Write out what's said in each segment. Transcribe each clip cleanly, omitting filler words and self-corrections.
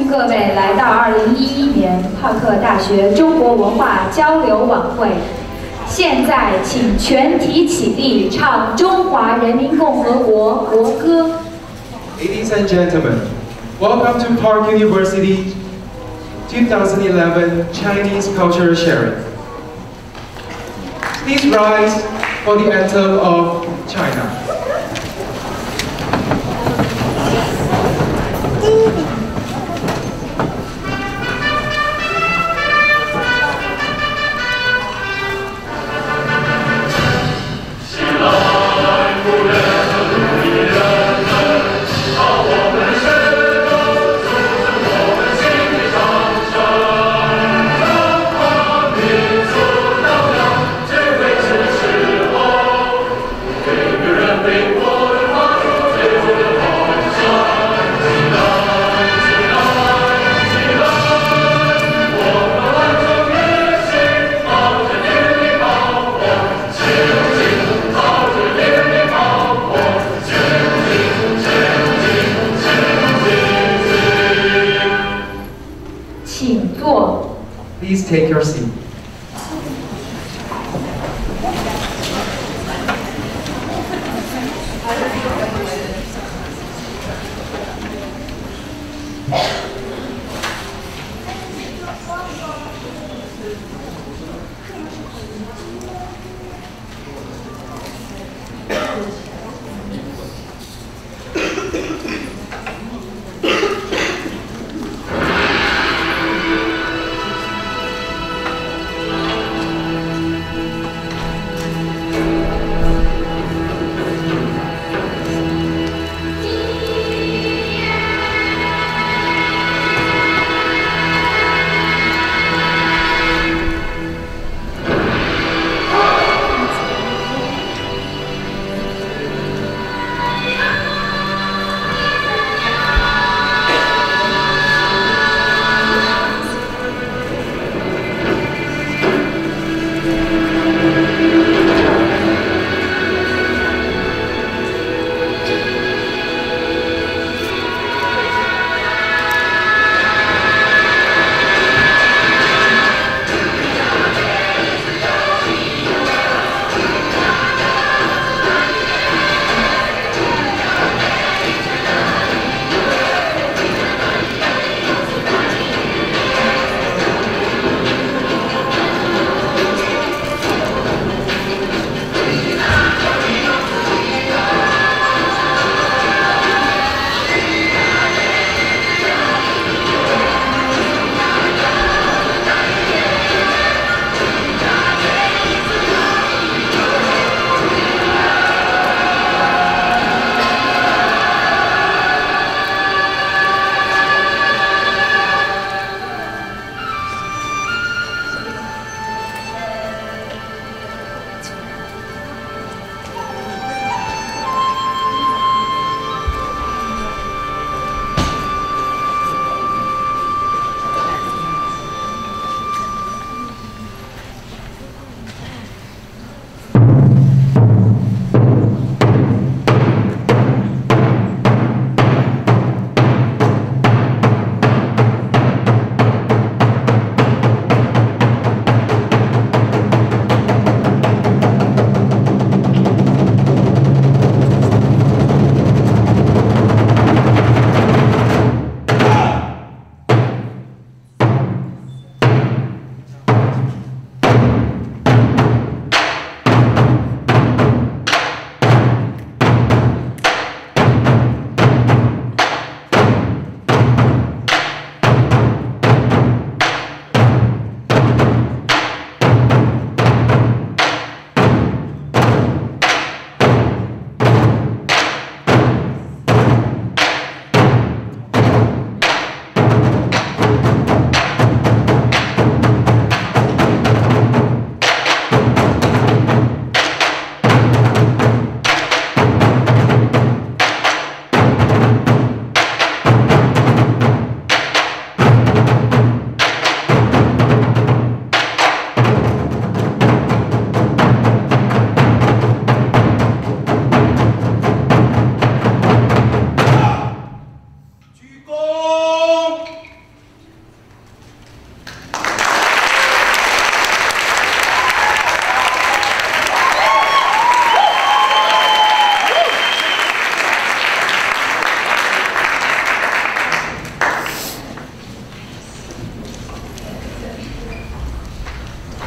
迎各位来到2011年帕克大学中国文化交流晚会。现在，请全体起立，唱中华人民共和国国歌。Ladies and gentlemen, welcome to Park University 2011 Chinese Culture Sharing. Please rise for the anthem of China. Please take your seat.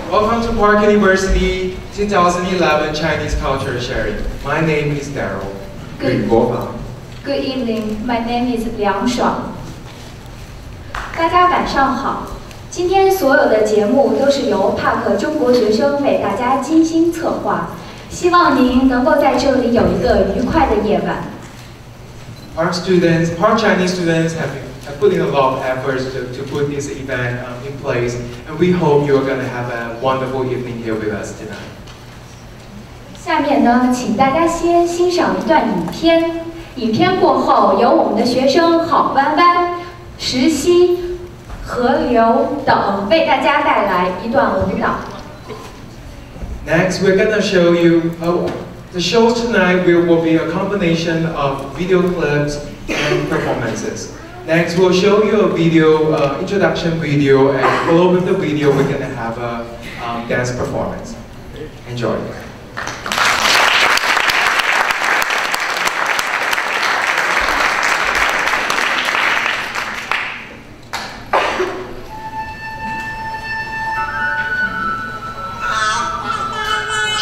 Welcome to Park University 2011 Chinese Culture Sharing. My name is Daryl. Good evening. My name is 梁爽。大家晚上好。今天所有的节目都是由帕克中国学生为大家精心策划，希望您能够在这里有一个愉快的夜晚。Park Chinese students have put in a lot of efforts to put this event in place, and we hope you're going to have a wonderful evening here with us tonight. 下面呢，请大家先欣赏一段影片。影片过后，由我们的学生郝弯弯、石溪、河流等为大家带来一段舞蹈。Next, we're going to show you the shows tonight will be a combination of video clips and performances. Next, we'll show you a video, introduction video, and below with the video, we're going to have a dance performance. Enjoy.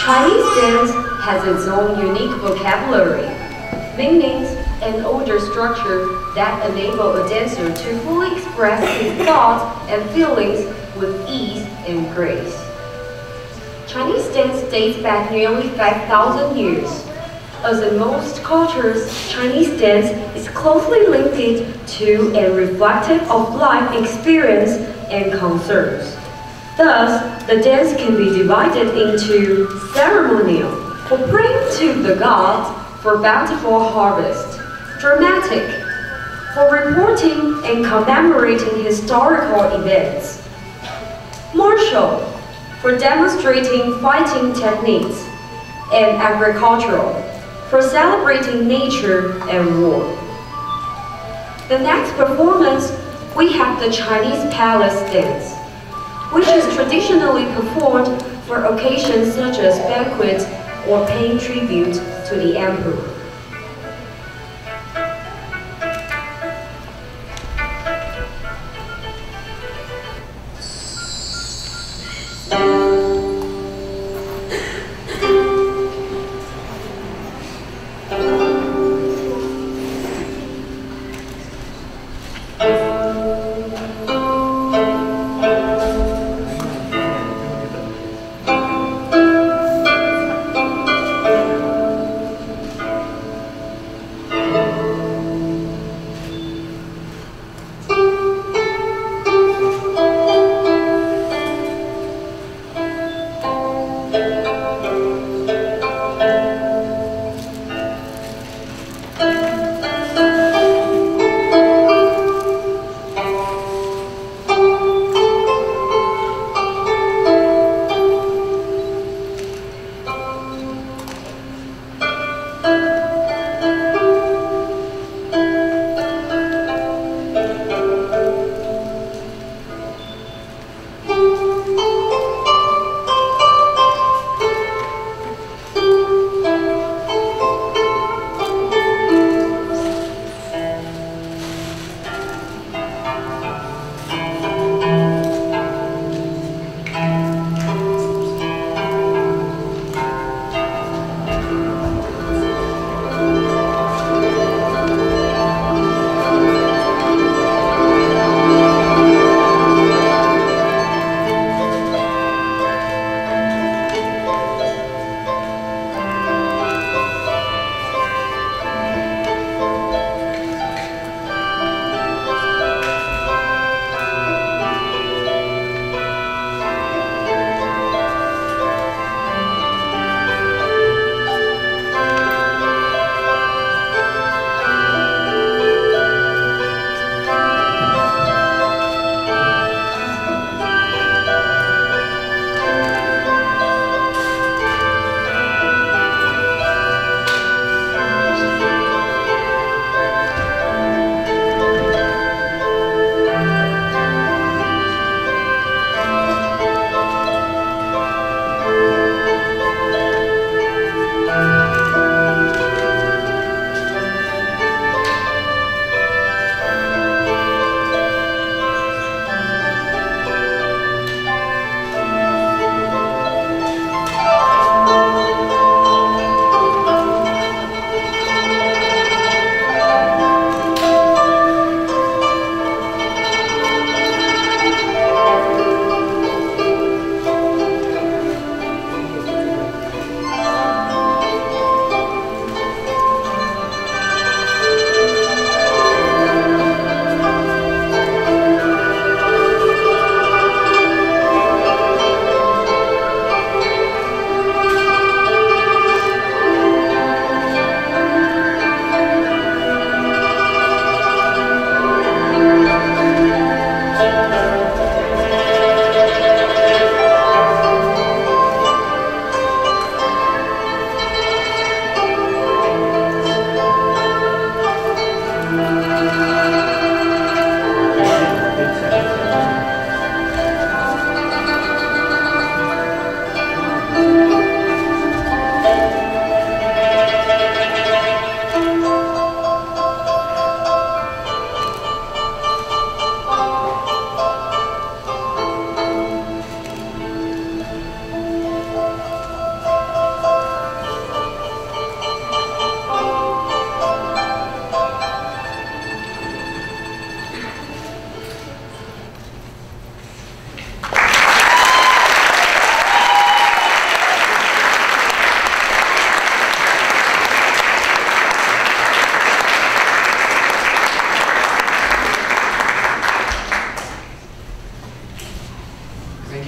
Chinese dance has its own unique vocabulary, meanings, and order structure that enable a dancer to fully express his thoughts and feelings with ease and grace. Chinese dance dates back nearly 5,000 years. As in most cultures, Chinese dance is closely linked to and reflective of life experience and concerns. Thus, the dance can be divided into ceremonial, for praying to the gods for bountiful harvest, dramatic, for reporting and commemorating historical events, martial, for demonstrating fighting techniques, and agricultural, for celebrating nature and war. The next performance, we have the Chinese palace dance, which is traditionally performed for occasions such as banquets or paying tribute to the emperor.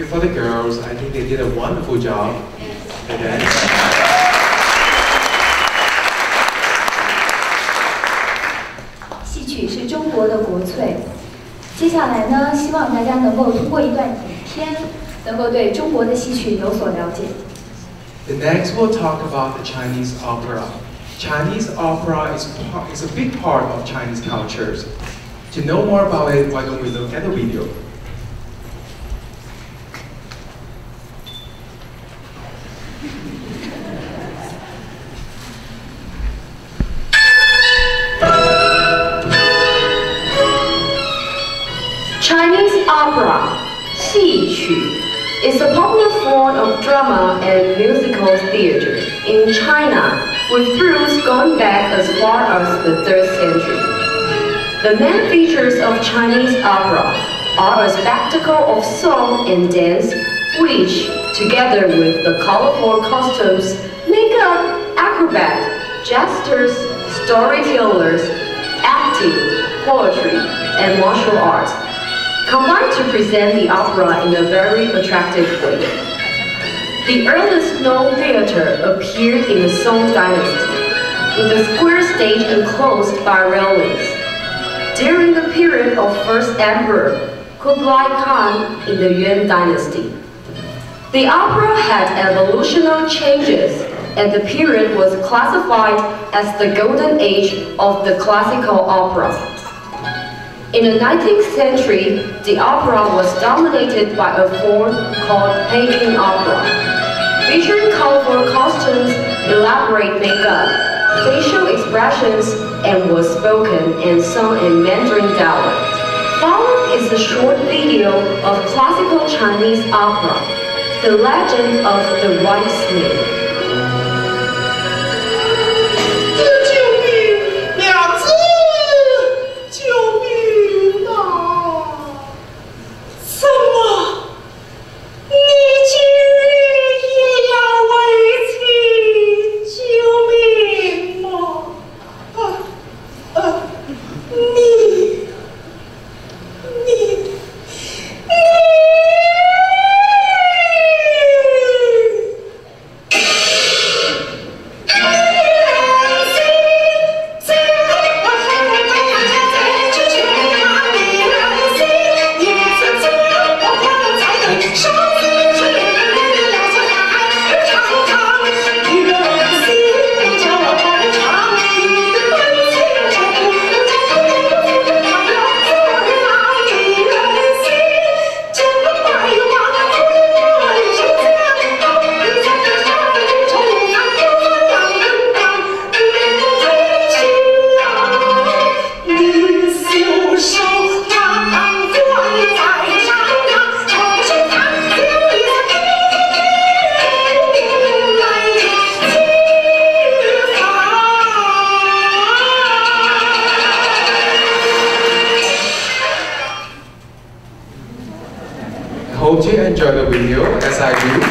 for the girls, I think they did a wonderful job. The dance. 戏曲是中国的国粹。接下来呢，希望大家能够通过一段影片，能够对中国的戏曲有所了解。The next we'll talk about the Chinese opera. Chinese opera is a big part of Chinese cultures. To know more about it, why don't we look at the video? Chinese opera, 戏曲, is a popular form of drama and musical theater in China, with roots going back as far as the 3rd century. The main features of Chinese opera are a spectacle of song and dance, which, together with the colorful costumes, make up acrobat, jesters, storytellers, acting, poetry, and martial arts, combined to present the opera in a very attractive way. The earliest known theater appeared in the Song Dynasty, with a square stage enclosed by railings. During the period of First Emperor Kublai Khan in the Yuan Dynasty, the opera had evolutionary changes, and the period was classified as the Golden Age of the classical opera. In the 19th century, the opera was dominated by a form called Peking opera, featuring colorful costumes, elaborate makeup, facial expressions, and was spoken and sung in Mandarin dialect. Following is a short video of classical Chinese opera, The Legend of the White Snake. hope you enjoy the video as I do.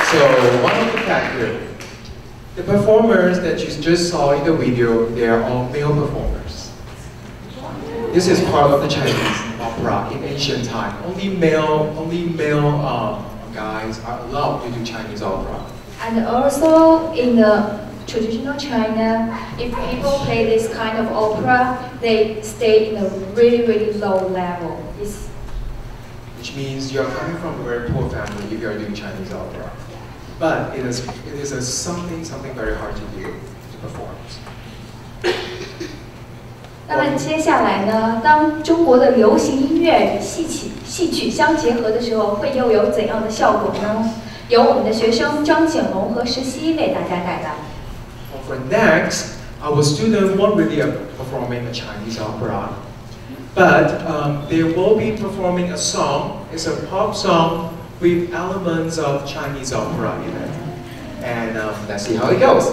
So one of the factors, the performers that you just saw in the video, they are all male performers. This is part of the Chinese opera in ancient time. Only male guys are allowed to do Chinese opera. And also in the traditional China, if people play this kind of opera, they stay in a really, really low level. Which means you're coming from a very poor family if you're doing Chinese opera. But it is something very hard to do, to perform. 那么接下来呢，当中国的流行音乐与戏曲相结合的时候，会又有怎样的效果呢？由我们的学生张显龙和石溪为大家带来。For next, our students won't really be performing a Chinese opera, but they will be performing a song. It's a pop song with elements of Chinese opera in it. And let's see how it goes.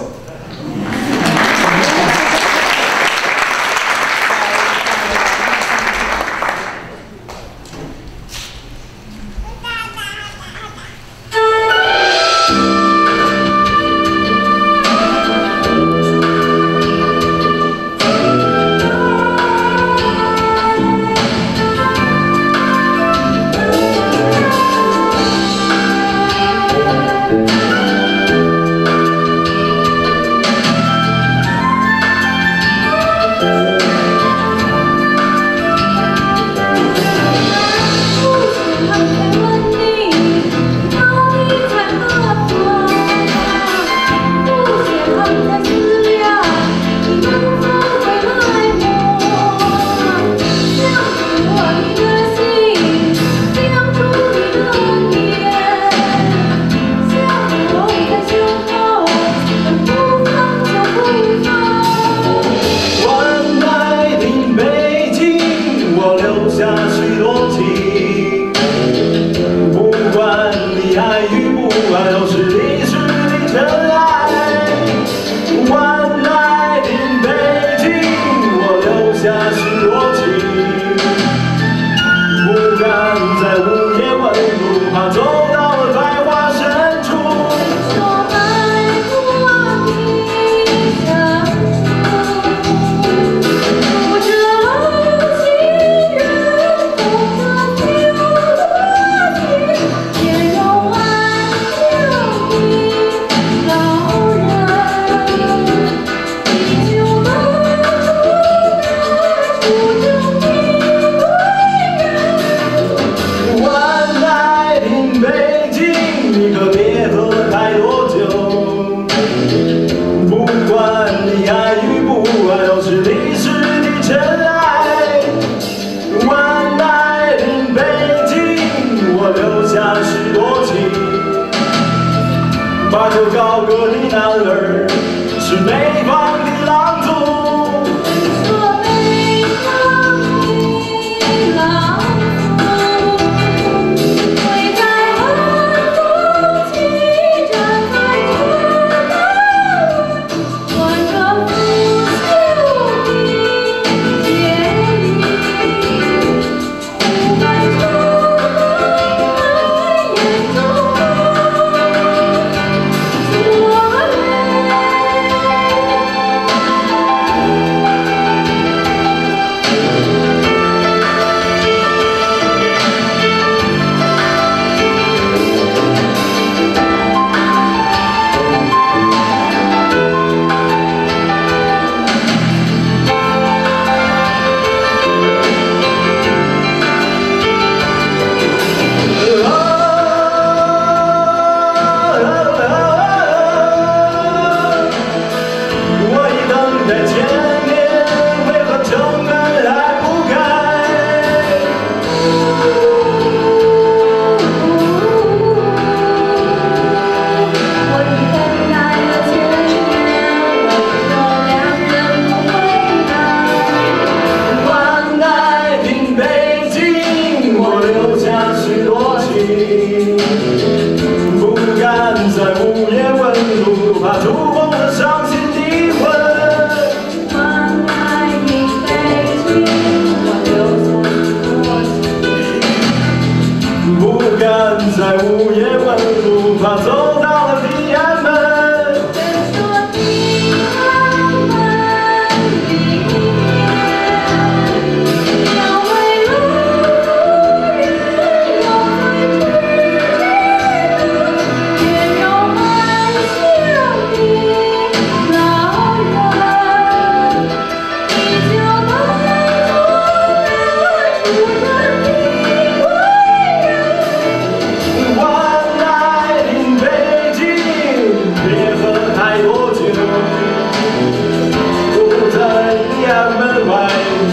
家门外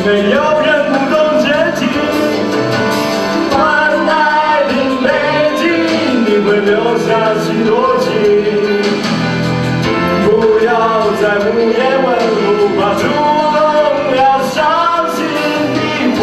没有人不懂真情。换来的北京，你会留下许多情。不要在午夜问路，怕触动了伤心的魂。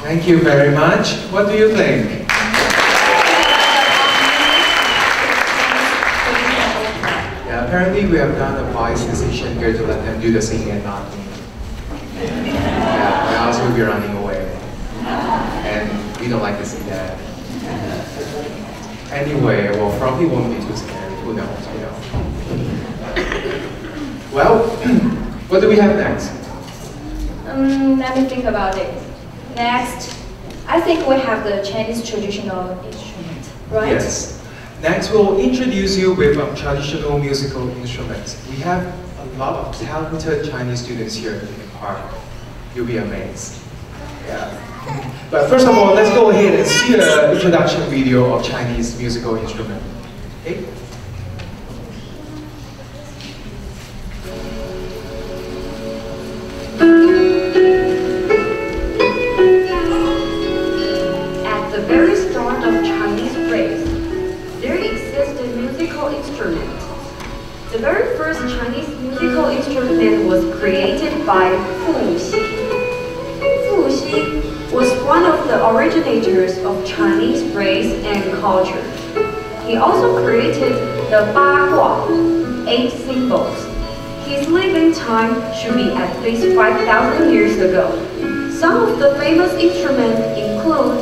Thank you very much. What do you think? Yeah, apparently we have done a wise decision here to let them do the singing and not me. Yeah, or else we'll be running away. And we don't like to see that. Anyway, well, probably won't be too scary. Who knows, you know. Well, what do we have next? Let me think about it. Next, I think we have the Chinese traditional instrument, right? Yes. Next, we'll introduce you with traditional musical instruments. We have a lot of talented Chinese students here in the park. You'll be amazed. Yeah. But first of all, let's go ahead and see the introduction video of Chinese musical instrument. Okay? At the very start of Chinese race, there existed musical instrument. The very first Chinese musical instrument was created by Fu Xi. Fu Xi was one of the originators of Chinese race and culture. He also created the Ba Gua, 8 symbols. His living time should be at least 5,000 years ago. Some of the famous instruments include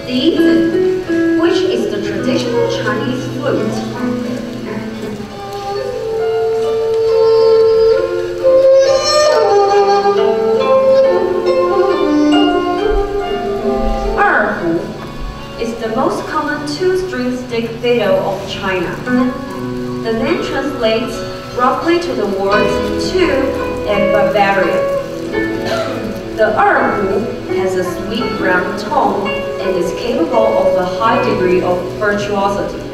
Dizi, which is the traditional Chinese flute. Is the most common two-string stick fiddle of China. The name translates roughly to the words two and barbarian. The erhu has a sweet brown tone and is capable of a high degree of virtuosity.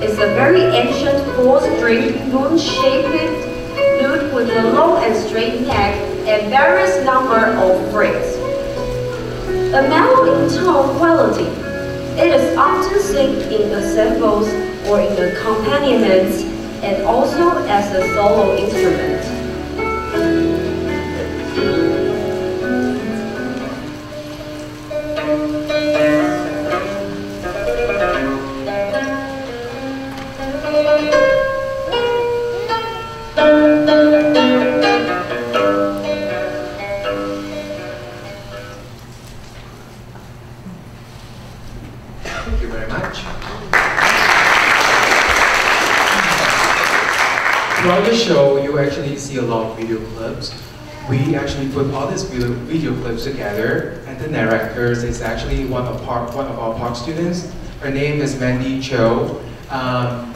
Is a very ancient 4-string moon-shaped lute with a long and straight neck and various number of frets. A mellow in tone quality, it is often sung in ensembles or in the accompaniments and also as a solo instrument. Thank you very much. throughout the show, you actually see a lot of video clips. We actually put all these video clips together, and the narrators is actually one of our Park students. Her name is Mandy Cho.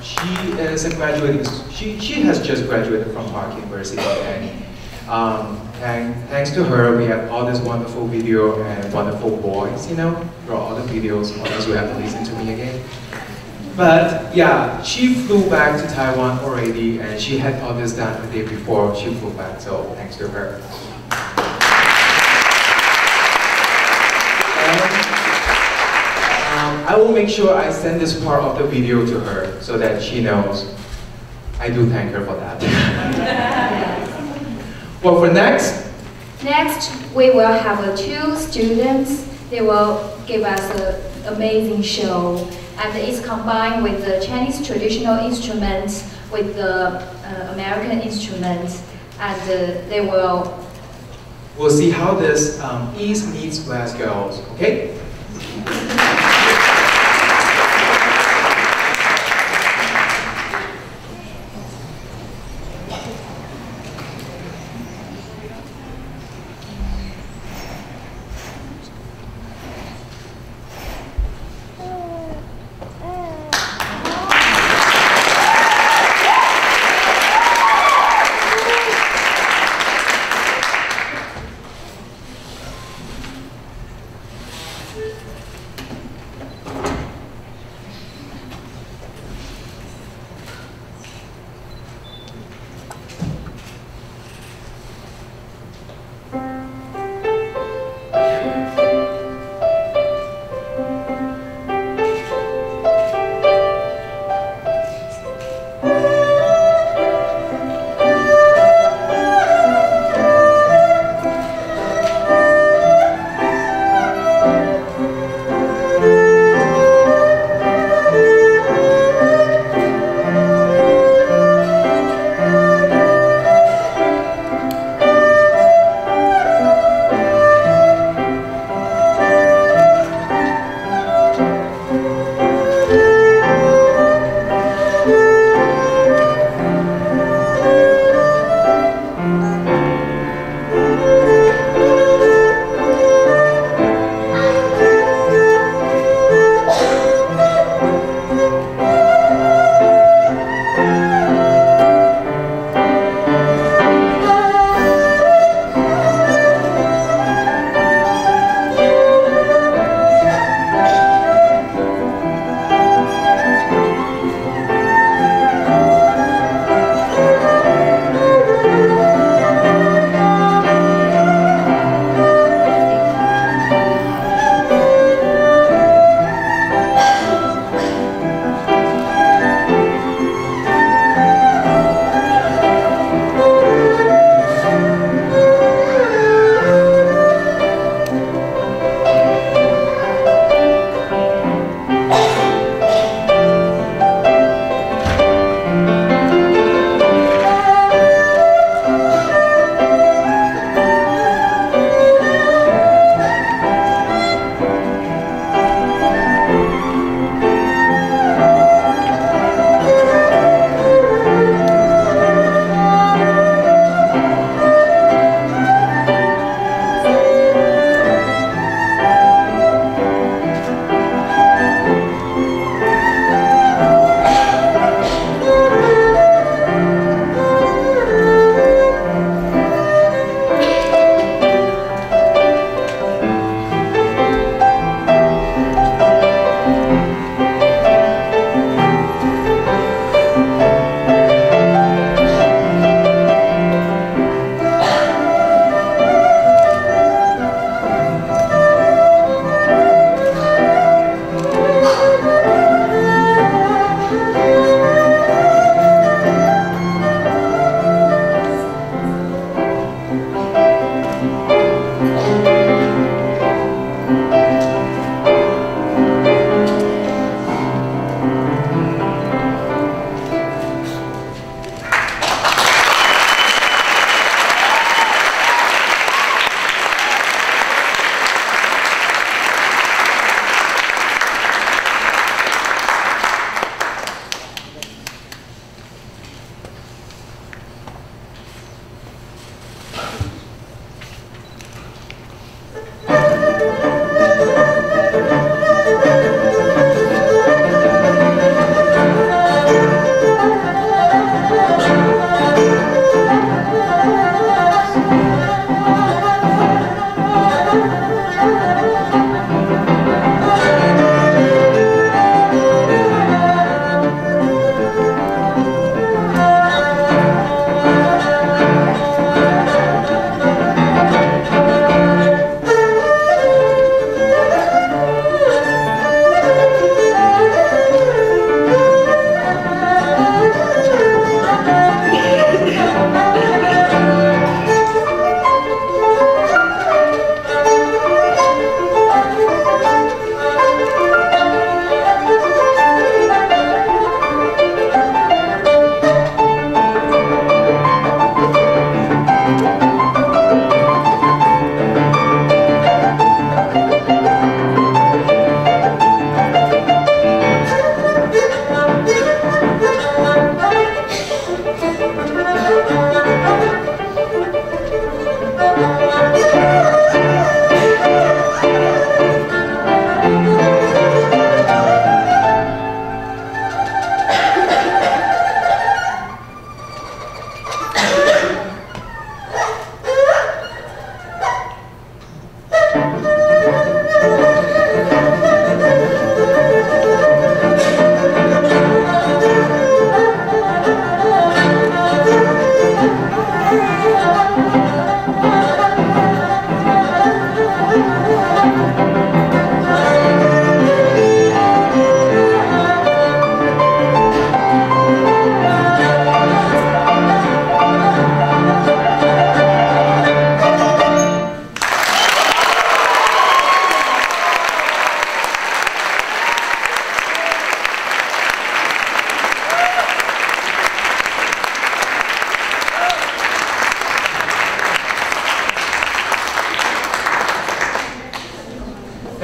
She is a graduating. She has just graduated from Park University, and thanks to her, we have all this wonderful video and wonderful voice. You know, for all the videos. Otherwise, you have to listen to me again. But yeah, she flew back to Taiwan already, and she had all this done the day before she flew back. So thanks to her. I will make sure I send this part of the video to her so that she knows I do thank her for that. Well, for next we will have two students. They will give us an amazing show, and it's combined with the Chinese traditional instruments with the American instruments, and we'll see how this East meets West goes. Okay.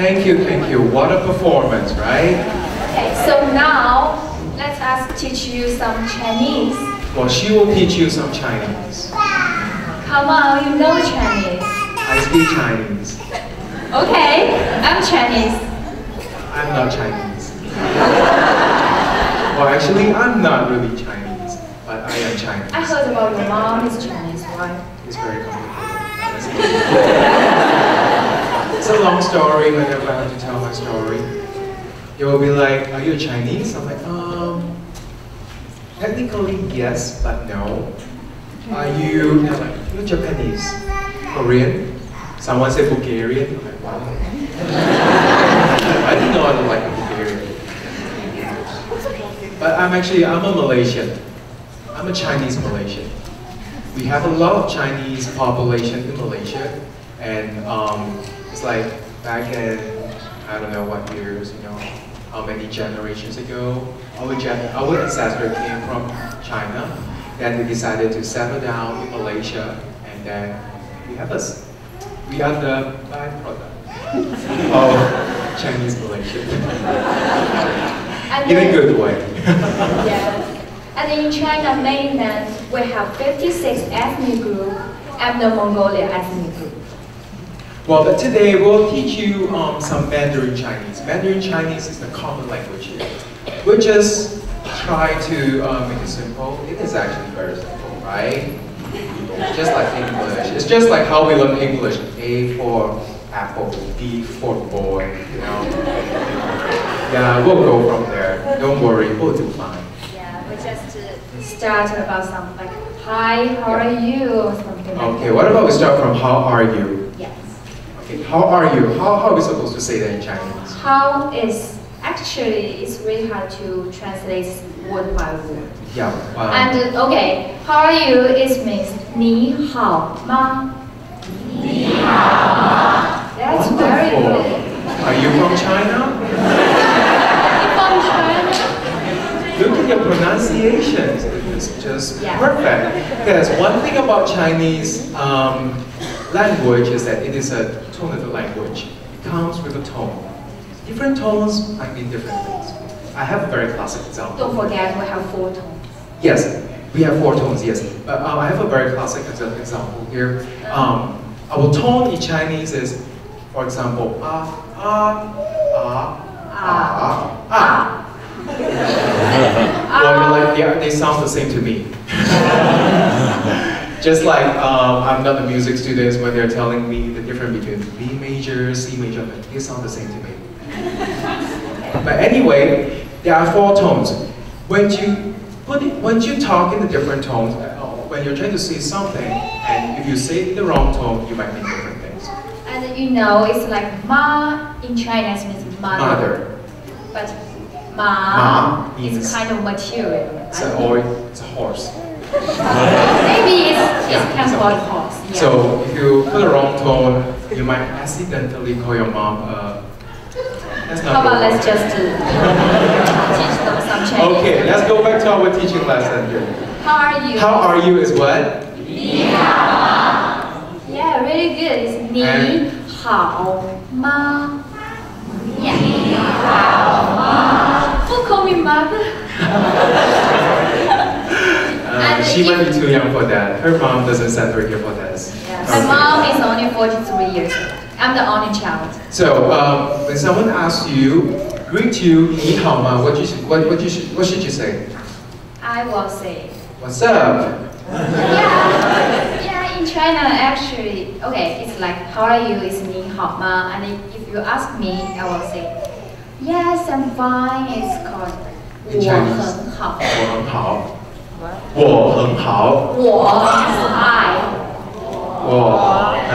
Thank you, thank you. What a performance, right? Okay, so now let us teach you some Chinese. Well, she will teach you some Chinese. Come on, you know Chinese. I speak Chinese. Okay, I'm Chinese. I'm not Chinese. Well, actually, I'm not really Chinese, but I am Chinese. I heard about your mom is Chinese, right? It's very complicated. It's a long story. Whenever I have to tell my story, they will be like, "Are you Chinese?" I'm like, technically yes, but no. Are you? They're like, "You're Japanese, Korean." Someone said Bulgarian. I'm like, wow. I didn't know I looked like a Bulgarian. But I'm a Malaysian. I'm a Chinese Malaysian. We have a lot of Chinese population in Malaysia, and it's like back in, I don't know what years, how many generations ago, our ancestor came from China, then they decided to settle down in Malaysia, and then we have us. We are the byproduct of Chinese Malaysia. In a good way. Yes. And in China mainland, we have 56 ethnic groups and the Mongolian ethnic group. Well, but today we'll teach you some Mandarin Chinese. Mandarin Chinese is the common language here. We'll just try to make it simple. It is actually very simple, right? Just like English. It's just like how we learn English. A for apple, B for boy, Yeah, we'll go from there. Don't worry, we'll do fine. Yeah, we just start about some like, hi, how are you, or something like Okay, what about we start from how are you? Yes. Okay, how are you? How are we supposed to say that in Chinese? How is, actually, it's really hard to translate word by word. Yeah. And okay, how are you is means 你好吗? 你好吗? That's very good. Are you from China? From China? Look at your pronunciations. It's just perfect. Because one thing about Chinese language is that it is a tonative language. It comes with a tone. Different tones might mean different things. I have a very classic example. Don't forget we have 4 tones. Yes, we have 4 tones, yes. But I have a very classic example here. Our tone in Chinese is, for example, Well, like, they sound the same to me. Just like I'm not a music student when they're telling me the difference between B major, C major, they sound the same to me. But anyway, there are 4 tones. When you talk in the different tones, when you're trying to say something, and if you say it in the wrong tone, you might mean different things. And it's like ma in Chinese means mother. But ma means is kind of material. It's a horse. Maybe it's kind of like horse. Yeah. So if you put the wrong tone, you might accidentally call your mom. That's not How about good. let's just teach them some Chinese. Okay, let's go back to our teaching lesson here. How are you? How are you is what? Yeah, really good. It's 你好吗? Yeah. 你好吗? Who call me mother? She might be too young for that. Her mom doesn't send her here for this. Yeah. My mom is only 43 years old. I'm the only child. So when someone asks you, greet you, 你好吗? What should you say? I will say. What's up? Yeah, in China actually, okay, it's like, how are you, is 你好吗? And if you ask me, I will say, yes, I'm fine, it's called In 我 Chinese. 很好. 我很好. 我很好. 我 is I. 我很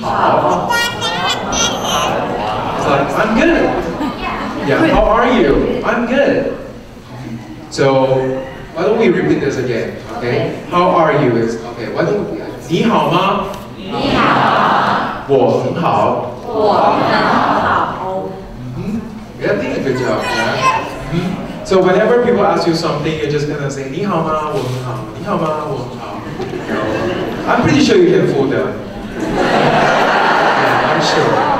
好. It's like, I'm good. Yeah, how are you? I'm good. So, why don't we repeat this again, okay? How are you is, okay, why don't we, 你好吗? 你好. 我很好. 我很好. You're doing a good job, yeah? So whenever people ask you something, you're just gonna say, 你好吗? 我很好. 你好吗? 我很好. I'm pretty sure you can fool them. Yeah, I'm sure.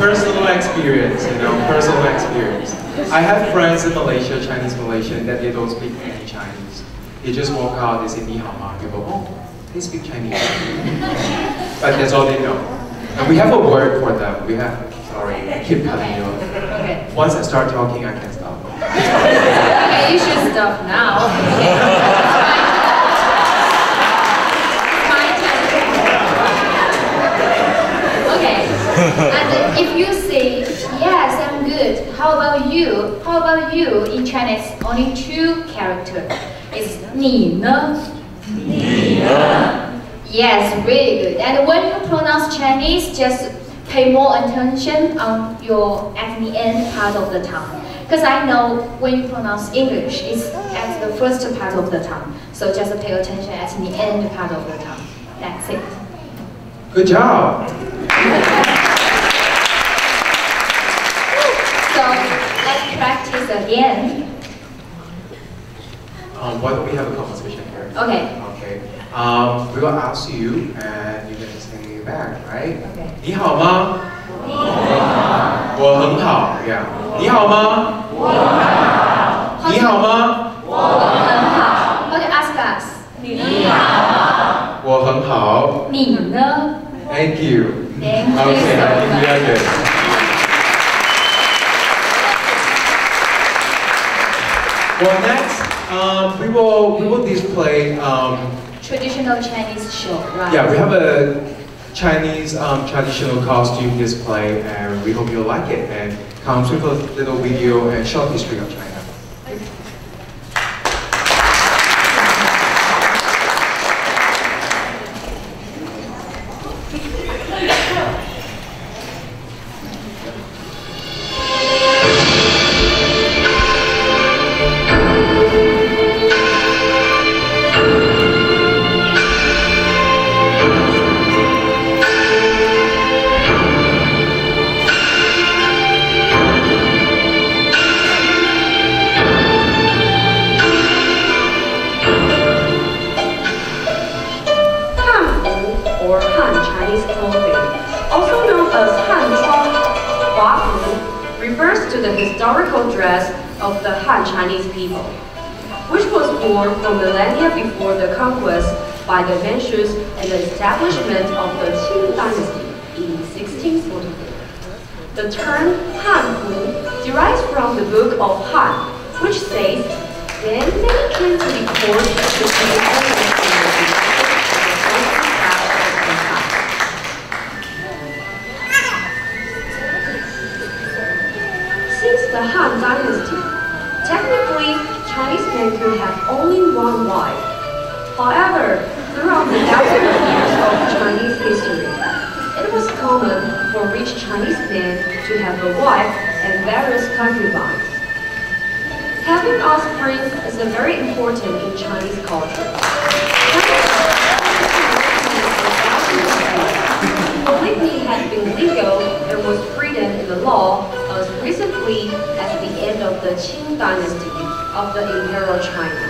personal experience, personal experience. I have friends in Malaysia, Chinese Malaysian, that they don't speak any Chinese. They just walk out, they say, "Ni hao ma." People, "Oh, they speak Chinese." But that's all they know. And we have a word for them. We have, sorry, I keep cutting you off. Okay. Once I start talking, I can stop. Okay, you should stop now. Okay. And if you say, "Yes, I'm good. How about you?" How about you? In Chinese, only two characters. It's 你呢? 你呢? Yes, really good. And when you pronounce Chinese, just pay more attention on your at the end part of the tongue. Because I know when you pronounce English, it's at the first part of the tongue. So just pay attention at the end part of the tongue. That's it. Good job. So let's practice again. Why don't we have a conversation here? Okay. Okay. We will ask you, and you can say back, right? Okay. 你好吗？我很好。Yeah. 你好吗？你好吗？很好。How to ask us? 你好。我很好。你呢? Thank you. Thank you Okay, so I think we are much. good. Well, next, we will display. Traditional Chinese show, right? Yeah, we have a Chinese traditional costume display, and we hope you'll like it. And comes with a little video and short history of China. To the historical dress of the Han Chinese people, which was born from millennia before the conquest by the Manchus and the establishment of the Qing dynasty in 1644. The term Hanfu derives from the Book of Han, which says, "Then they came to the court to see the evidence in the Since the Han Dynasty, technically, Chinese men could have only one wife. However, throughout the thousands of years of Chinese history, it was common for rich Chinese men to have a wife and various concubines. Having offspring is very important in Chinese culture. Polygamy had been legal and was freedom in the law as recently as the end of the Qing dynasty of the Imperial China.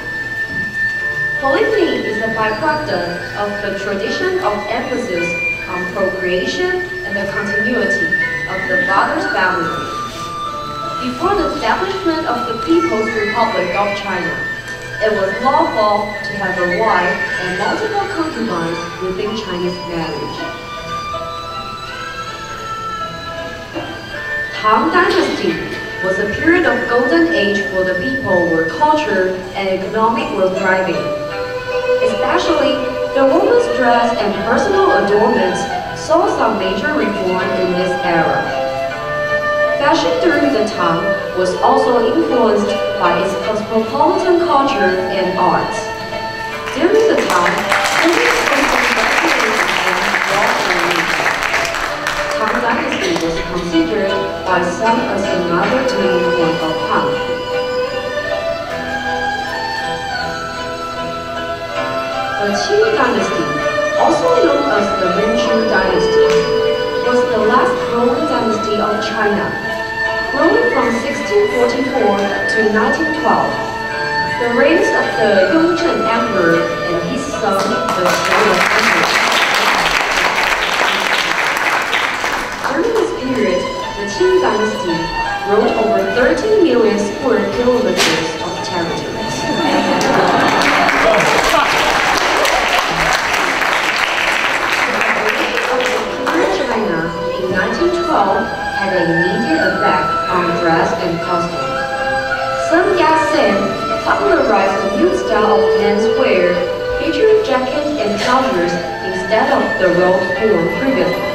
Polygamy is a byproduct of the tradition of emphasis on procreation and the continuity of the father's family. Before the establishment of the People's Republic of China, it was lawful to have a wife and multiple concubines within Chinese marriage. Tang Dynasty was a period of golden age for the people where culture and economic were thriving. Especially, the woman's dress and personal adornments saw some major reform in this era. Fashion during the Tang was also influenced by its cosmopolitan culture and arts. During the Tang, Tang Dynasty was considered by some as another turning point of Han. The Qing Dynasty, also known as the Manchu Dynasty, was the last ruling dynasty of China, ruling from 1644 to 1912. The reigns of the Yongzheng Emperor and his son, the Shang Emperor. During this period, the Qing dynasty ruled over 13 million square kilometers of territory. China in 1912 had an immediate effect on dress and costume. Sun Yat-sen popularized a new style of menswear featuring jackets and trousers instead of the robes worn previously.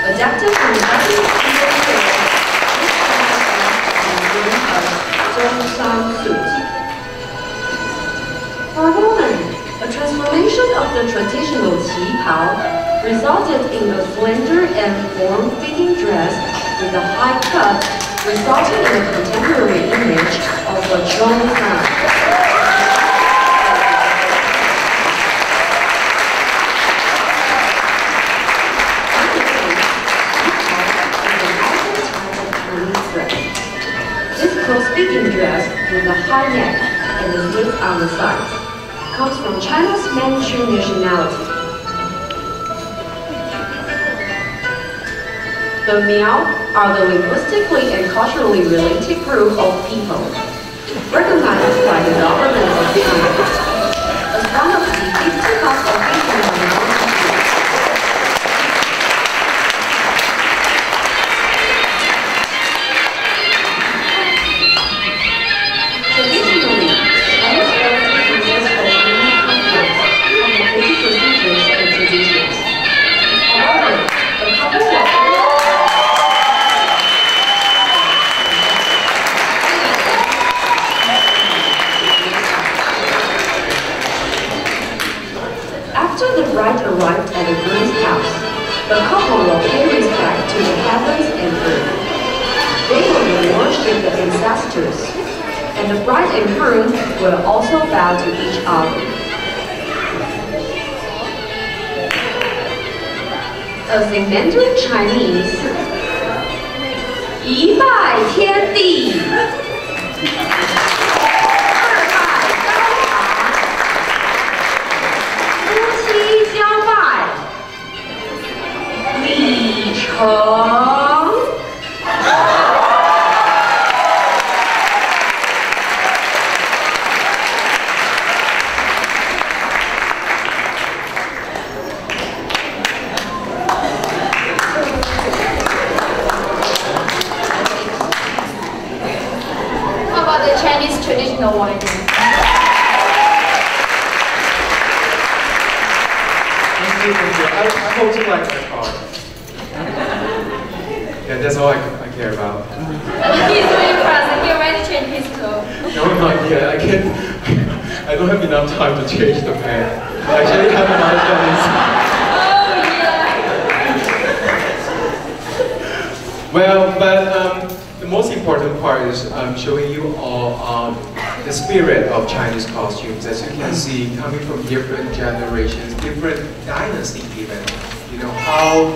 Adapted from Japanese wear, this style suit. For women, a transformation of the traditional qipao resulted in a slender and form-fitting dress with a high cut, resulting in a contemporary image of a zhongshan. This close-fitting dress with a high neck and a slit on the sides comes from China's Manchu nationality. The Miao are the linguistically and culturally related group of people recognized by the government of China as one of the 50 most official minorities. Traditionally, Chinese culture consists of many complicated procedures and traditions. However, a couple of After the bride arrived at the groom's house, the couple will pay respect to the heavens and earth. They will worship the ancestors, and the bride and groom will also bow to each other. As in Mandarin Chinese, 一拜天地。How about the Chinese traditional wedding? Thank you. I hope you like my car. Yeah, that's all I care about. He's really impressed. He already changed his clothes. No, not yet. I don't have enough time to change the pants. I actually have another pants. Oh, yeah. Well, but the most important part is showing you all the spirit of Chinese costumes. As you can see, coming from different generations, different dynasties even. You know, how,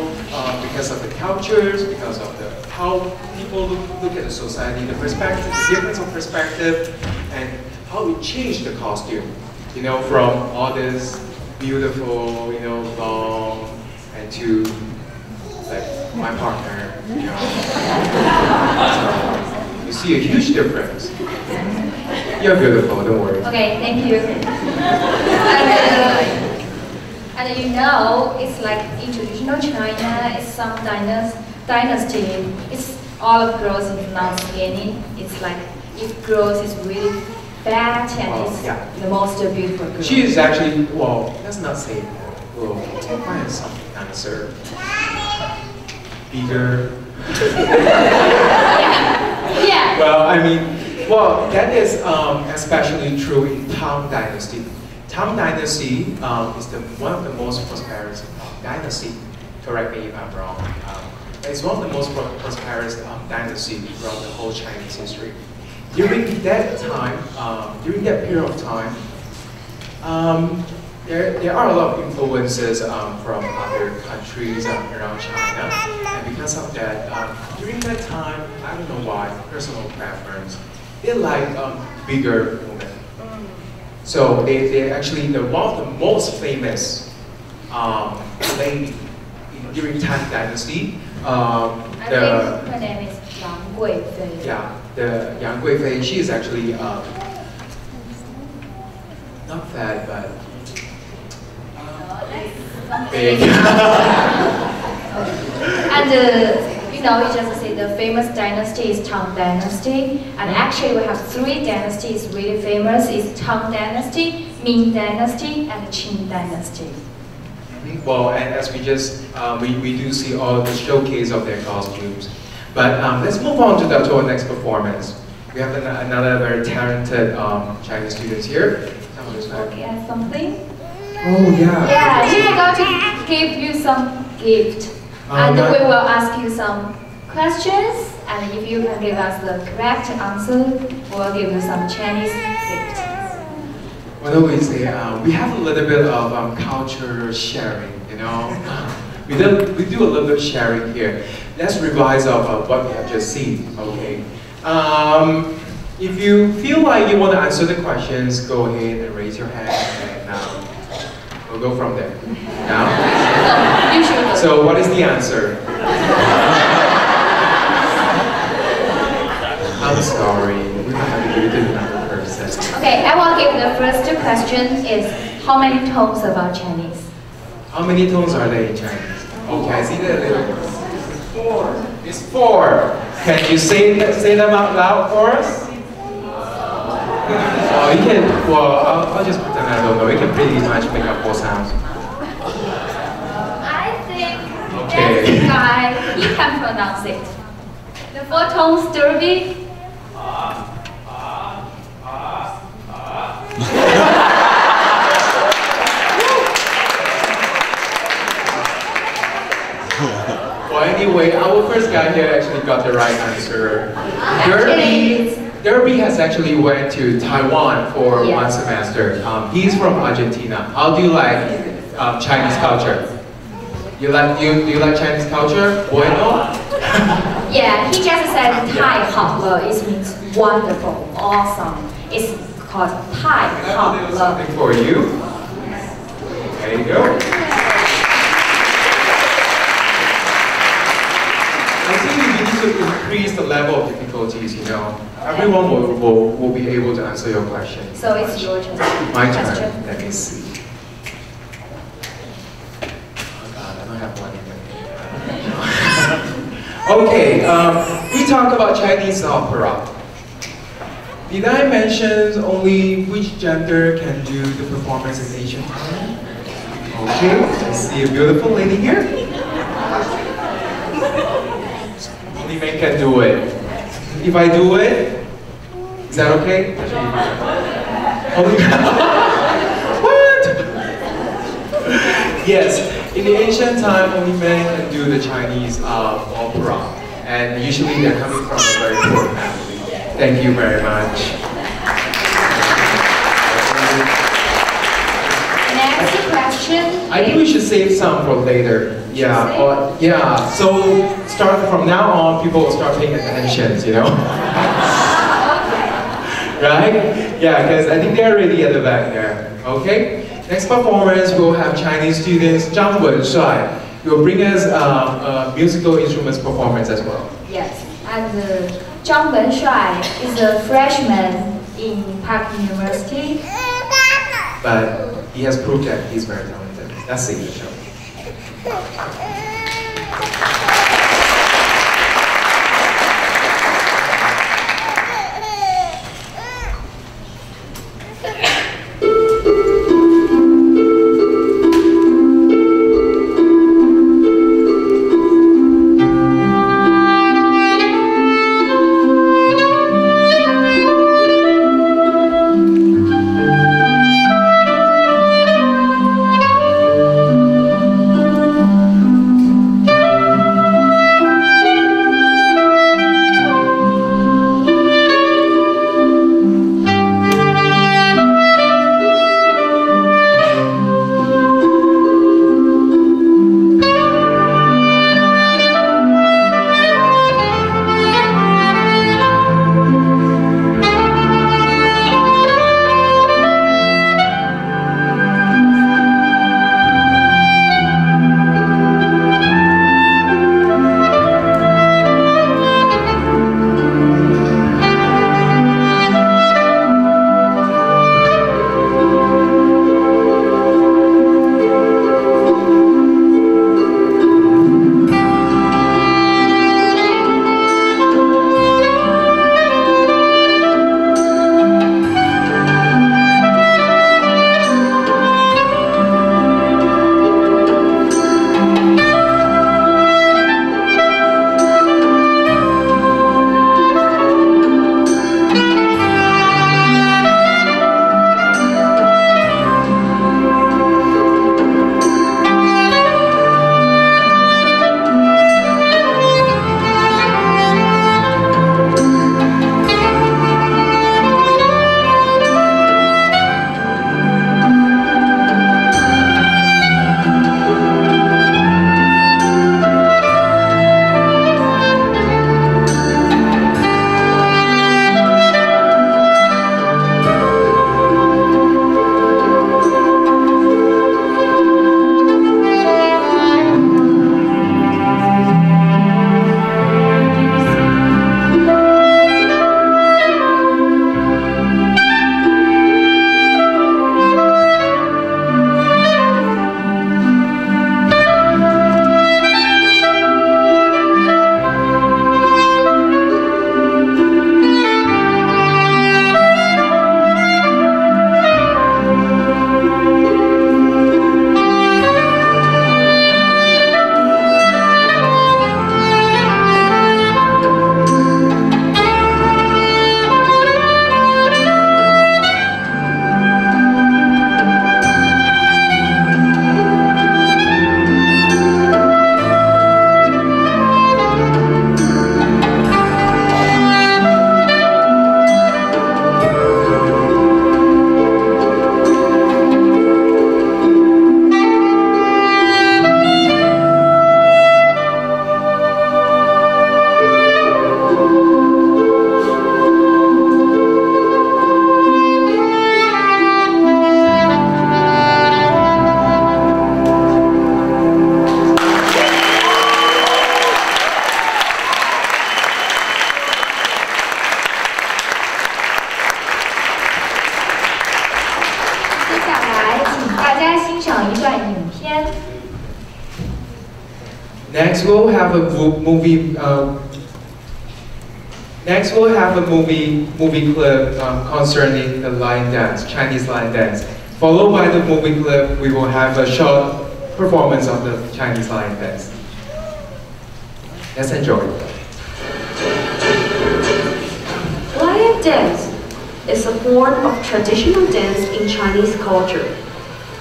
because of the cultures, because of how people look at the society, the perspective, the difference of perspective, and how it changed the costume. You know, from all this beautiful, you know, long, and to like my partner, you know. So, you see a huge difference. You're beautiful, don't worry. Okay, thank you. And you know, it's like in traditional China, it's some dynasty. It's all of girls is not skinny. It's like if girls is really fat and it's the most beautiful girl. She is actually, well, let's not say that. Well, find something nicer. Bigger. Yeah. Well, I mean, well, that is especially true in Tang Dynasty. Tang Dynasty is one of the most prosperous dynasty. Correct me if I'm wrong. It's one of the most prosperous dynasty throughout the whole Chinese history. During that time, during that period of time, there are a lot of influences from other countries around China, and because of that, during that time, I don't know why, personal preference, they like bigger women. So they actually, one of the most famous lady during Tang Dynasty. I I think her name is Yang Guifei. Yeah, the Yang Guifei. She is actually not fat, but big. And you know, you just say the famous dynasty is Tang Dynasty, and actually we have 3 dynasties really famous: is Tang Dynasty, Ming Dynasty, and Qing Dynasty. Well, and as we just we do see all the showcase of their costumes, but let's move on to our next performance. We have another very talented Chinese students here. Okay, something. Oh yeah. Yeah, we are going to give you some gift, and we will ask you some questions, and if you can give us the correct answer, we'll give you some Chinese gift. What do we say? We have a little bit of culture sharing, you know. we do a little bit of sharing here. Let's revise of what we have just seen. Okay. If you feel like you want to answer the questions, go ahead and raise your hand, and we'll go from there. Now. You should. So what is the answer? I'm sorry. We might have to give it to another person. Okay, I will give the first question is how many tones about Chinese? How many tones are there in Chinese? Okay, I see that little. 4. It's 4. Can you say them out loud for us? Oh, you can. Well, I'll just pretend I don't know. You can pretty much make up 4 sounds. I think Okay. that's the guy. He can pronounce it. The 4 tones, Derby. Well, anyway, our first guy here actually got the right answer. Derby has actually went to Taiwan for 1 semester. He's from Argentina. How do you like Chinese culture? Do you like Chinese culture? Bueno? Yeah, he just said 太好了. It means wonderful, awesome. It's called 太好了. Something for you. There you go. I think we need to increase the level of difficulties, you know. Everyone will be able to answer your question. So it's your turn. My Question. turn. Let me see. Oh God, I don't have one even. Okay, we talk about Chinese opera. Did I mention only which gender can do the performance in Asian time? Okay, I see a beautiful lady here. Only men can do it. If I do it, is that okay? Only what? Yes, in the ancient time, only men can do the Chinese opera, and usually they're coming from a very poor family. Thank you very much. Next question. I think we should save some for later. Yeah, so start from now on, people will start paying attention, you know? Right? Yeah, because I think they're already at the back there. Okay? Next performance, we'll have Chinese students, Zhang Wenshuai. He will bring us a musical instruments performance as well. Yes, and Zhang Wenshuai is a freshman in Park University. But he has proved that he's very talented. Let's see the show. 请大家欣赏一段影片。Next, we'll have a movie. Next, we'll have a movie clip concerning the lion dance, Chinese lion dance. Followed by the movie clip, we will have a short performance of the Chinese lion dance. Let's enjoy. Lion dance is a form of traditional dance in Chinese culture,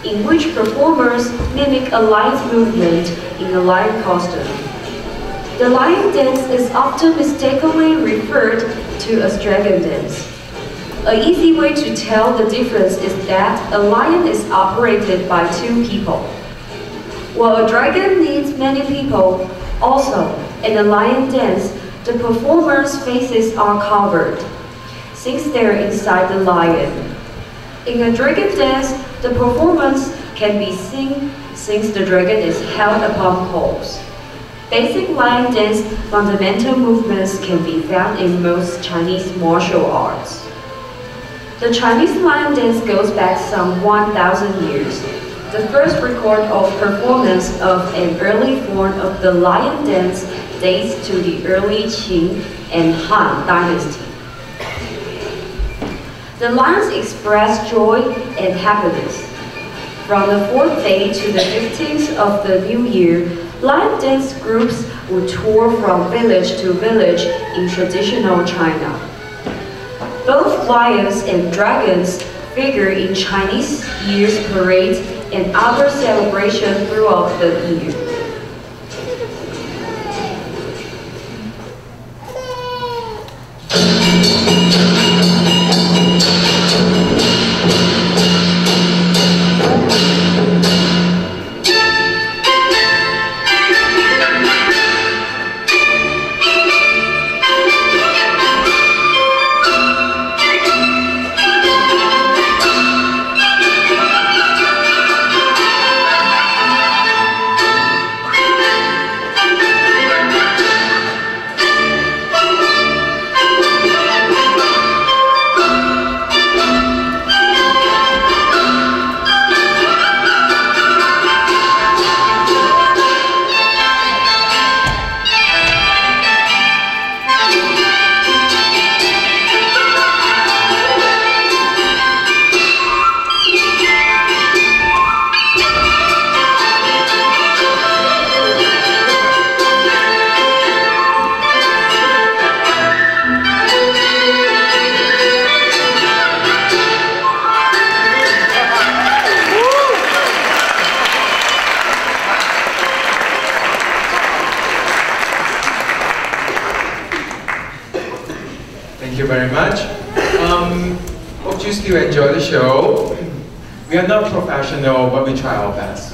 in which performers mimic a lion's movement in a lion costume. The lion dance is often mistakenly referred to as dragon dance. An easy way to tell the difference is that a lion is operated by two people, while a dragon needs many people. Also, in a lion dance, the performers' faces are covered, since they're inside the lion. In a dragon dance, the performance can be seen since the dragon is held upon poles. Basic lion dance fundamental movements can be found in most Chinese martial arts. The Chinese lion dance goes back some 1,000 years. The first record of performance of an early form of the lion dance dates to the early Qing and Han dynasty. The lions express joy and happiness. From the 4th day to the 15th of the new year, lion dance groups would tour from village to village in traditional China. Both lions and dragons figure in Chinese Year's parades and other celebrations throughout the year. Thank you very much. Hope you still enjoy the show. We are not professional, but we try our best.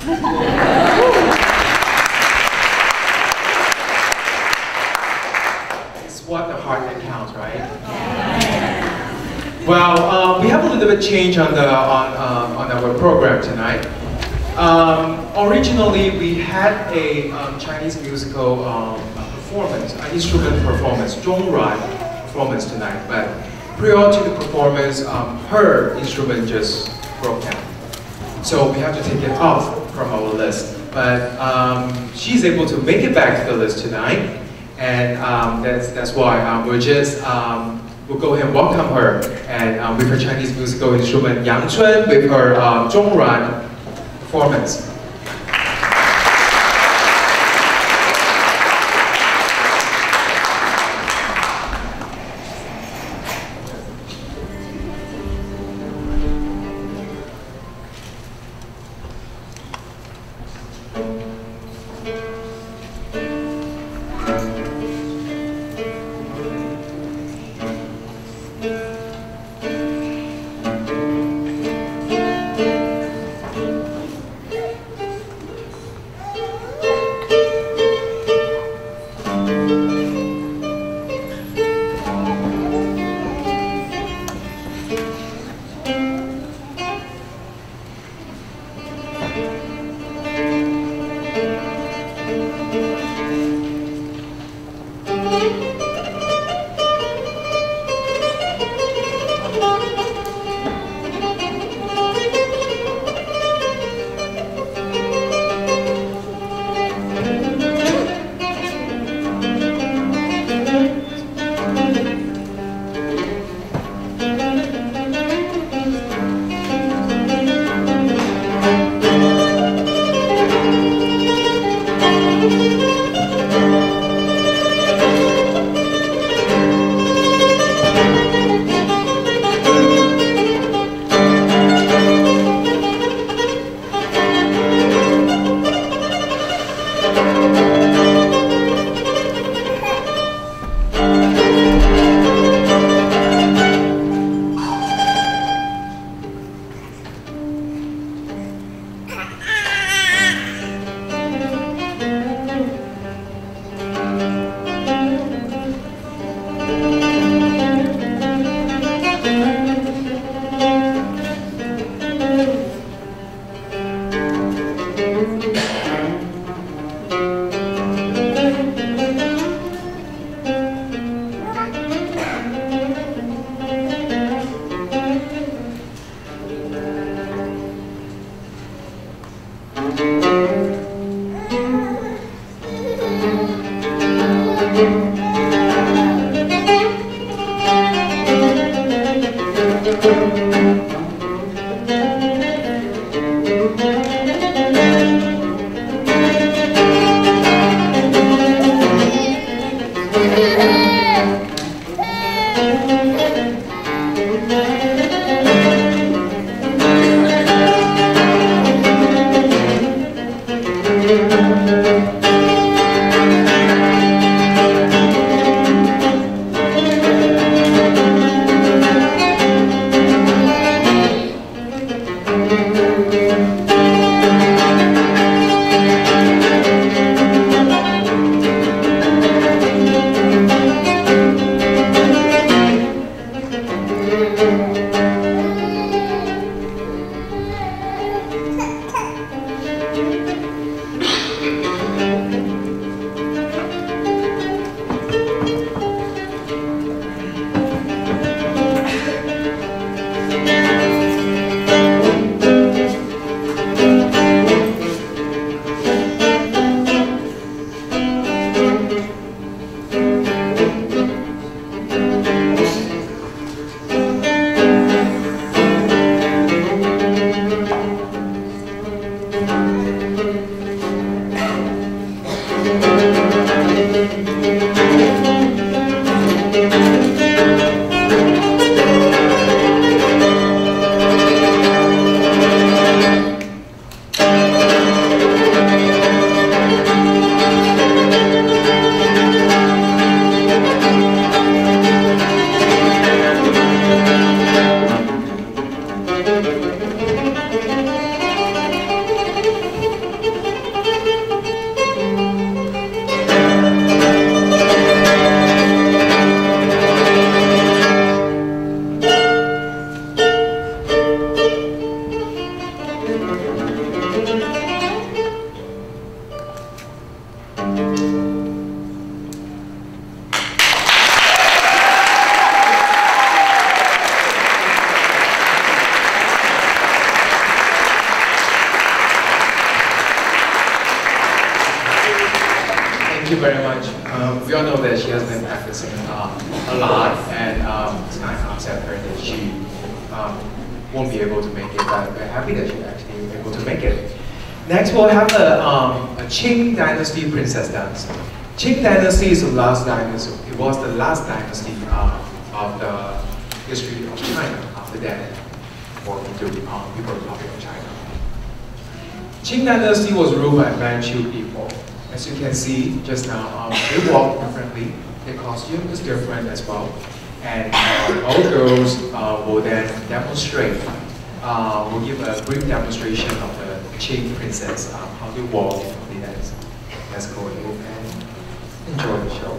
It's what the heart that counts, right? Well, we have a little bit change on our program tonight. Originally, we had a Chinese musical performance, an instrument performance, Zhongran performance tonight, but prior to the performance, her instrument just broke down. So we have to take it off from our list. But she's able to make it back to the list tonight, and that's why we'll go ahead and welcome her, and with her Chinese musical instrument Yang Chun, with her Zhongran performance. Thank you very much. We all know that she has been practicing a lot, and it's kind of upset her that she won't be able to make it, but we're happy that she's actually able to make it. Next, we'll have a Qing Dynasty princess dance. Qing Dynasty is the last dynasty. It was the last dynasty of the history of China. After that, or into People's Republic of China. Qing Dynasty was ruled by Manchu people. As you can see just now, they walk differently. Their costume is different as well. And all girls will then demonstrate, will give a brief demonstration of the Qing princess, how they walk, how they dance. Let's go ahead and enjoy the show.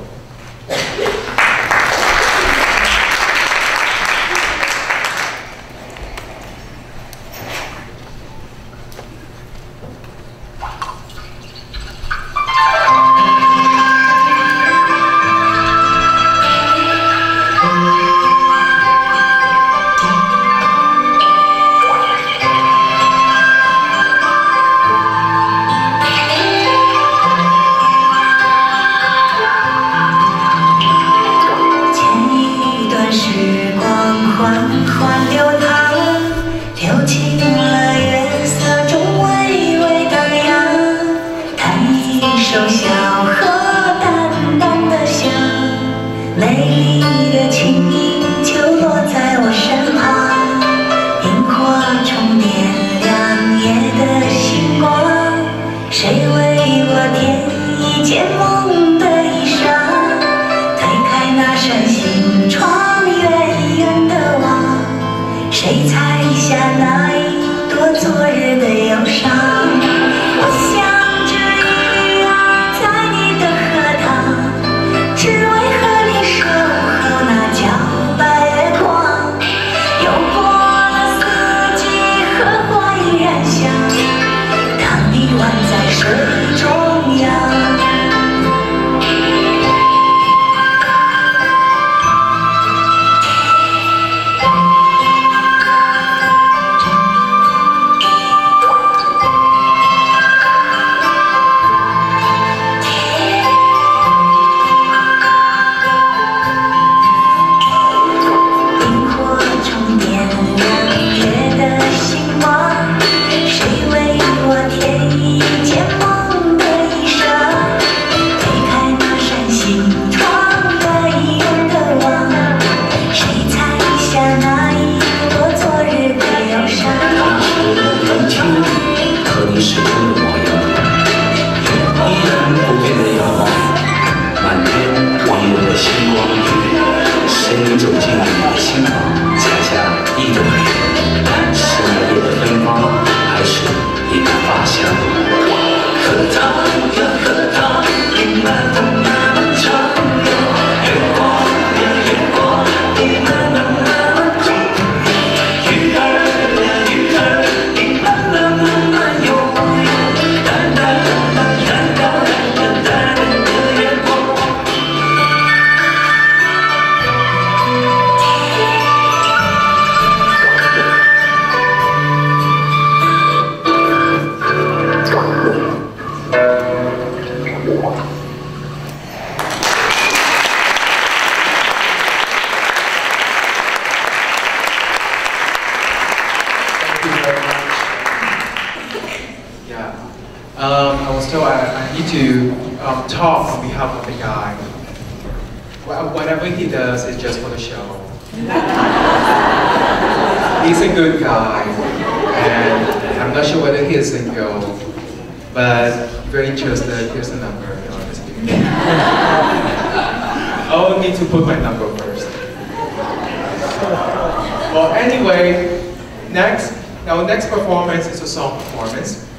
Next, our next performance is a song performance.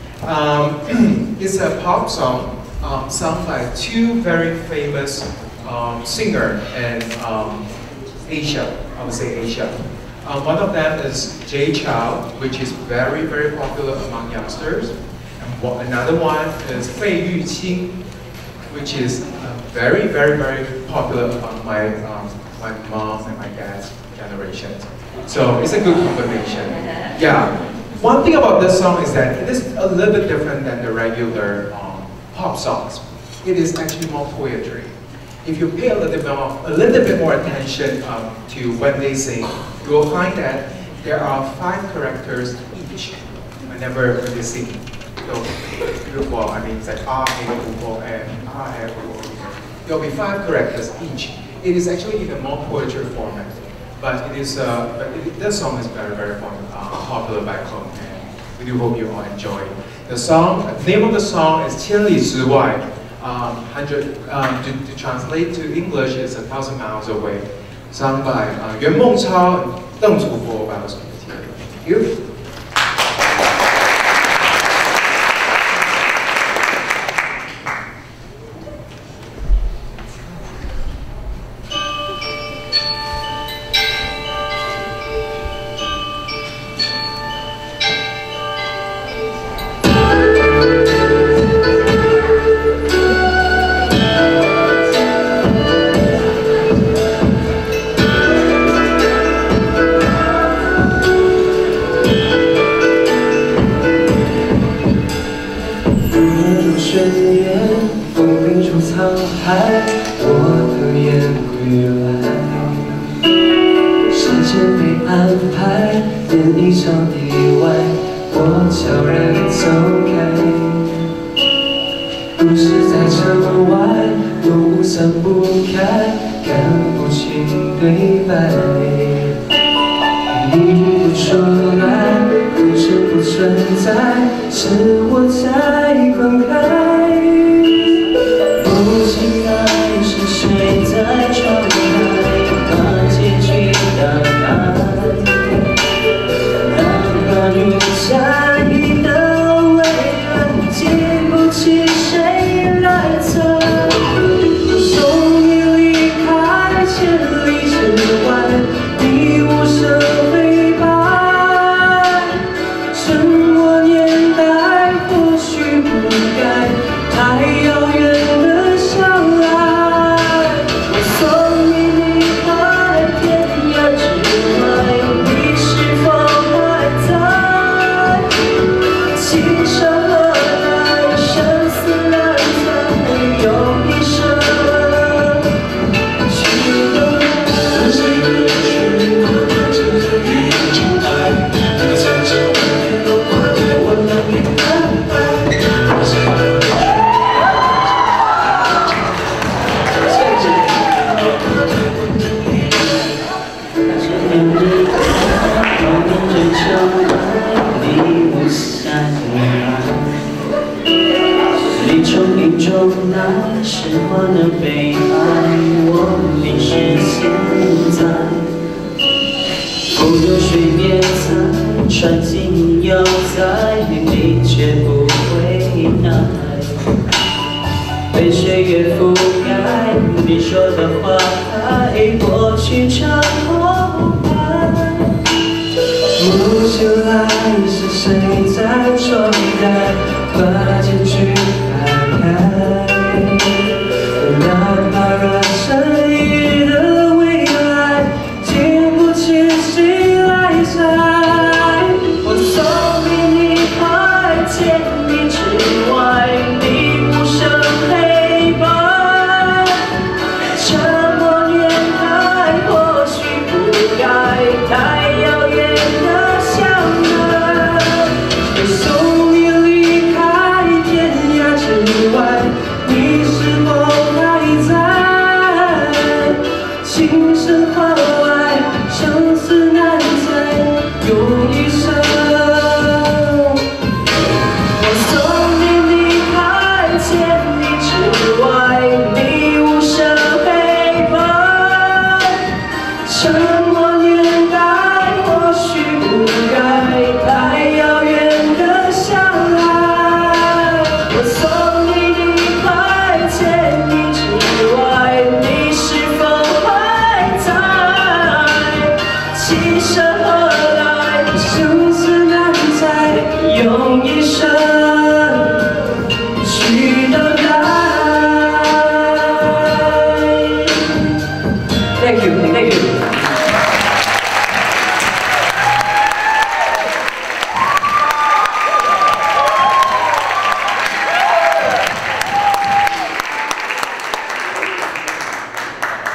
It's a pop song sung by two very famous singers in Asia. I would say Asia. One of them is Jay Chou, which is very, very popular among youngsters. And another one is Fei Yuqing, which is very, very, very popular among my mom and my dad's generation. So it's a good combination. Yeah. One thing about this song is that it is a little bit different than the regular pop songs. It is actually more poetry. If you pay a little bit more attention to when they sing, you will find that there are 5 characters each whenever they sing. So, well, I mean, it's like and there will be 5 characters each. It is actually in a more poetry format, but it is. This song is very, very popular back home, and we do hope you all enjoy the song. The name of the song is 千里之外. To translate to English is 1,000 miles away, sung by Yuan Mengchao and Deng Zubo. Thank you.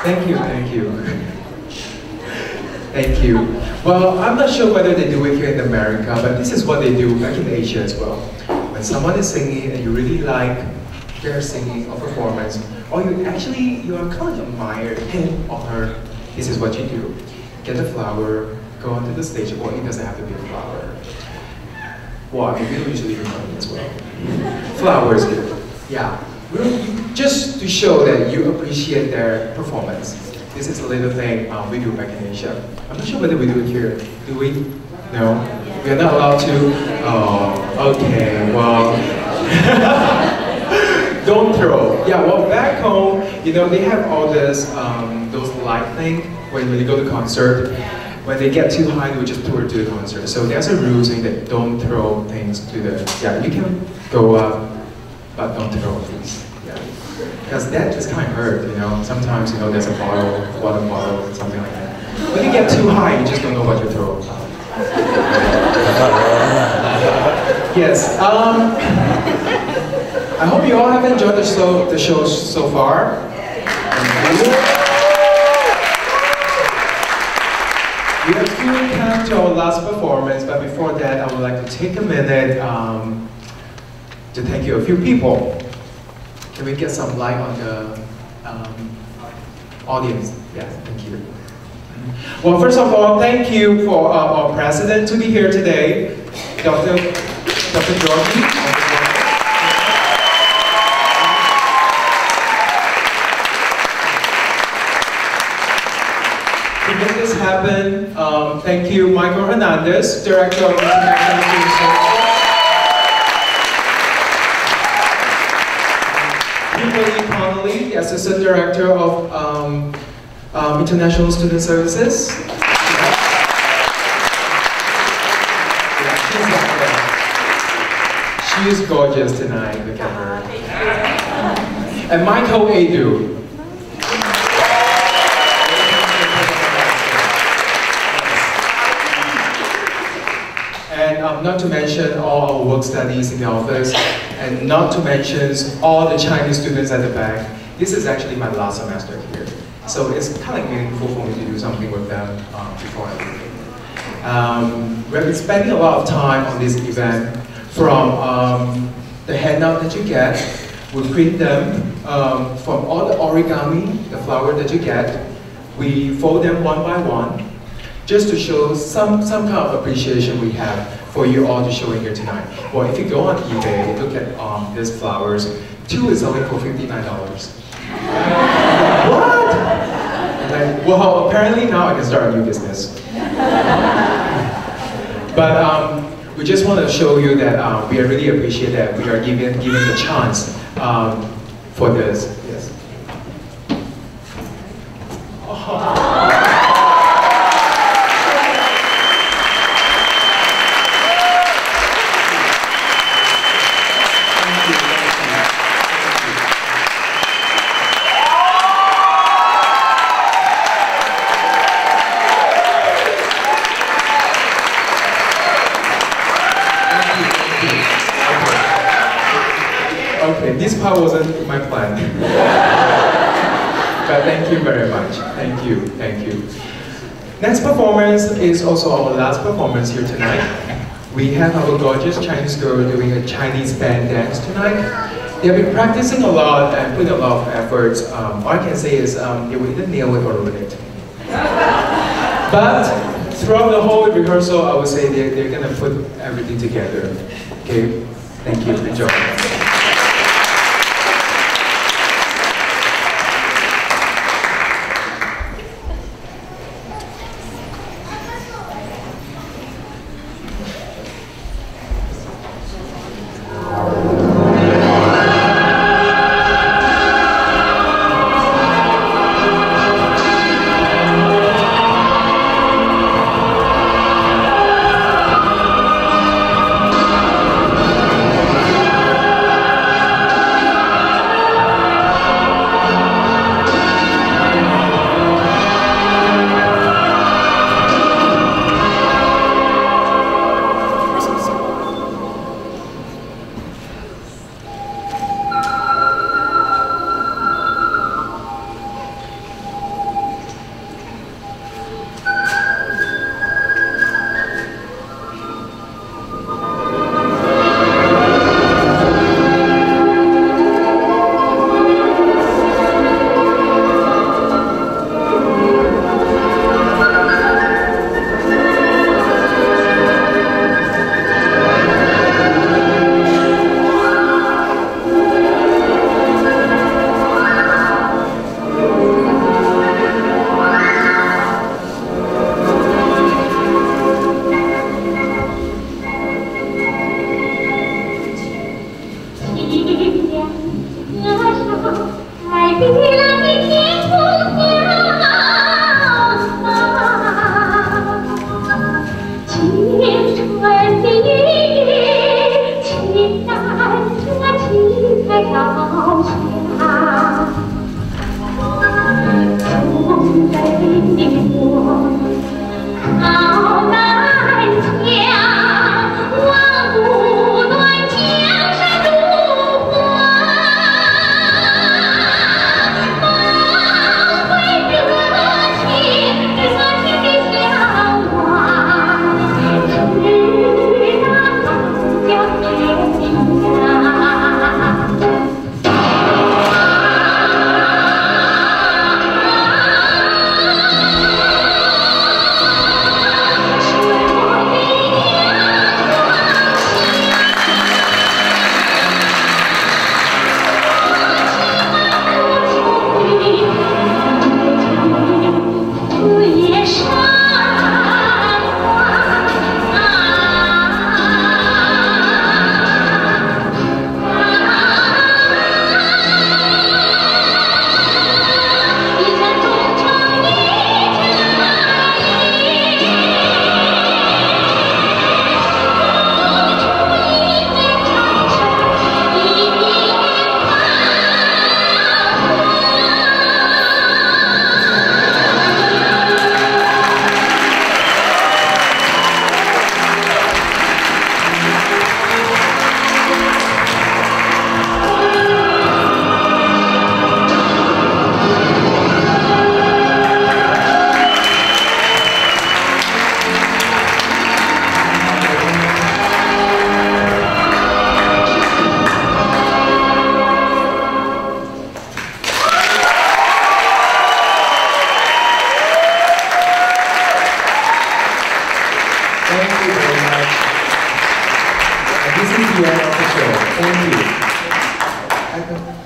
Thank you, thank you. Thank you. Well, I'm not sure whether they do it here in America, but this is what they do back in Asia as well. When someone is singing and you really like their singing or performance, or you are kind of admire him or her, this is what you do. Get a flower, go onto the stage, or it doesn't have to be a flower. Well, I mean, we don't usually do money as well. Flowers, yeah. Just to show that you appreciate their performance. This is a little thing we do back in Asia. I'm not sure whether we do it here. Do we? No? We are not allowed to? Oh, okay, well. Don't throw. Yeah, well, back home, you know, they have all this, those light thing when you go to concert. When they get too high, they will just throw it to the concert. So there's a rule saying that don't throw things to the, yeah, you can go up, but don't throw things. Yeah. Because that just kind of hurt, you know. Sometimes, you know, there's a bottle, water bottle, something like that. When you get too high, you just don't know what you throw. Yes. I hope you all have enjoyed the show so far. We have soon come to our last performance, but before that, I would like to take a minute to thank you a few people. Can we get some light on the audience? Yes, thank you. Well, first of all, thank you for our president to be here today, Dr. Georgie. To make this happen, thank you, Michael Hernandez, Director of International Student Services. Kimberly Connolly, Assistant Director of International Student Services. She is gorgeous tonight, look at her. And Michael Adu. And not to mention all our work studies in the office, and not to mention all the Chinese students at the back. This is actually my last semester here. So it's kind of meaningful for me to do something with them before I leave. We've been spending a lot of time on this event, from the handout that you get, we print them, from all the origami, the flower that you get, we fold them one by one, just to show some kind of appreciation we have for you all to show in here tonight. Well, if you go on eBay, look at these flowers, 2 is selling for $59. What? Like, well, apparently now I can start a new business. But we just want to show you that we really appreciate that we are given the chance for this. Yes. Okay, this part wasn't my plan. But thank you very much. Thank you, thank you. Next performance is also our last performance here tonight. We have our gorgeous Chinese girl doing a Chinese band dance tonight. They've been practicing a lot and putting a lot of efforts. All I can say is they will either nail it or ruin it. But throughout the whole rehearsal, I would say they're gonna put everything together. Okay, thank you, enjoy. Thank you very much. This is the end of the show. Thank you.